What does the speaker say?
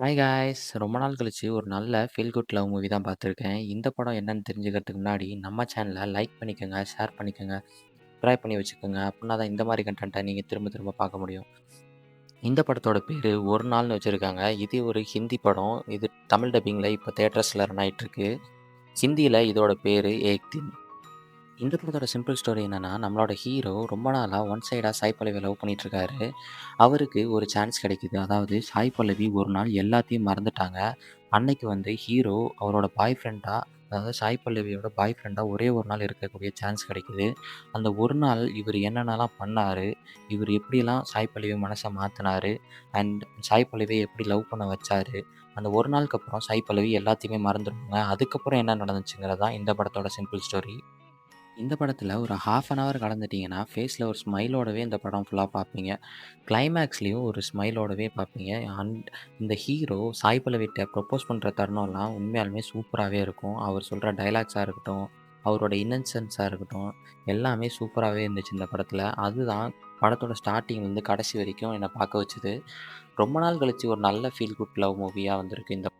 Hi guys! ரொம்ப நாள் கழிச்சு ஒரு நல்ல ஃபீல் குட் லவ் மூவி தான் பார்த்துருக்கேன். இந்த படம் என்னன்னு தெரிஞ்சுக்கிறதுக்கு முன்னாடி நம்ம சேனல லைக் பண்ணிக்கங்க, ஷேர் பண்ணிக்கங்க, சப்ஸ்கிரைப் பண்ணி வச்சுக்கோங்க. அப்டின்னா தான் இந்த மாரி கன்டென்ட்ட நீங்க திரும்ப திரும்ப பார்க்க முடியும். இந்த படத்தோட பேரு ஒரு நாள்னு வச்சிருக்காங்க. இது ஒரு ஹிந்தி படம். இது தமிழ் டப்பிங்ல இப்போ தியேட்டர்ஸ்ல ரன் ஆயிட்டுருக்கு. ஹிந்தியில இதோட பேரு ஏக் தின். இந்த படத்தோட சிம்பிள் ஸ்டோரி என்னன்னா, நம்மளோட ஹீரோ ரொம்ப நாளா ஒன் சைடா சாய் பல்லவிய லவ் பண்ணிட்டுருக்காரு. அவருக்கு ஒரு சான்ஸ் கிடைக்குது. அதாவது சாய் பல்லவி ஒரு நாள் எல்லாத்தையும் மறந்துட்டாங்க. அன்னைக்கு வந்து ஹீரோ அவரோட பாய் ஃப்ரெண்டா, அதாவது சாய் பல்லவியோட பாய் ஃப்ரெண்டா ஒரே ஒரு நாள் இருக்கக்கூடிய சான்ஸ் கிடைக்குது. அந்த ஒரு நாள் இவரு என்னென்னலாம் பண்ணாரு, இவரு எப்படிலாம் சாய் பல்லவி மனச மாத்துனாரு, அண்ட் சாய் பல்லவிய எப்படி லவ் பண்ண வச்சாரு. அந்த ஒரு நாளுக்கு அப்புறம் சாய் பல்லவி எல்லாத்தையுமே மறந்துருவாங்க. அதுக்கப்புறம் என்ன நடந்துச்சுங்கிறது தான் இந்த படத்தோட சிம்பிள் ஸ்டோரி. இந்த படத்துல ஒரு 1/2 அன் ஹவர் கடந்துட்டீங்கன்னா, ஃபேஸ்ல ஒரு ஸ்மைலோடவே இந்த படம் ஃபுல்லா பார்ப்பீங்க. கிளைமேக்ஸ்லயும் ஒரு ஸ்மைலோடவே பார்ப்பீங்க. அண்ட் இந்த ஹீரோ சாய் பல்லவிட்ட ப்ரொப்போஸ் பண்ற தருணம்லாம் உண்மையாலுமே சூப்பராவே இருக்கும். அவர் சொல்ற டயலாக்ஸா இருக்கட்டும், அவரோட இன்னசென்ஸா இருக்கட்டும், எல்லாமே சூப்பராவே இருந்துச்சு இந்த படத்துல. அதுதான் படத்தோட ஸ்டார்ட்டிங்லேருந்து கடைசி வரைக்கும் என்ன பார்க்க வச்சது. ரொம்ப நாள் கழிச்சு ஒரு நல்ல ஃபீல் குட் லவ் மூவியா வந்திருக்கு இந்த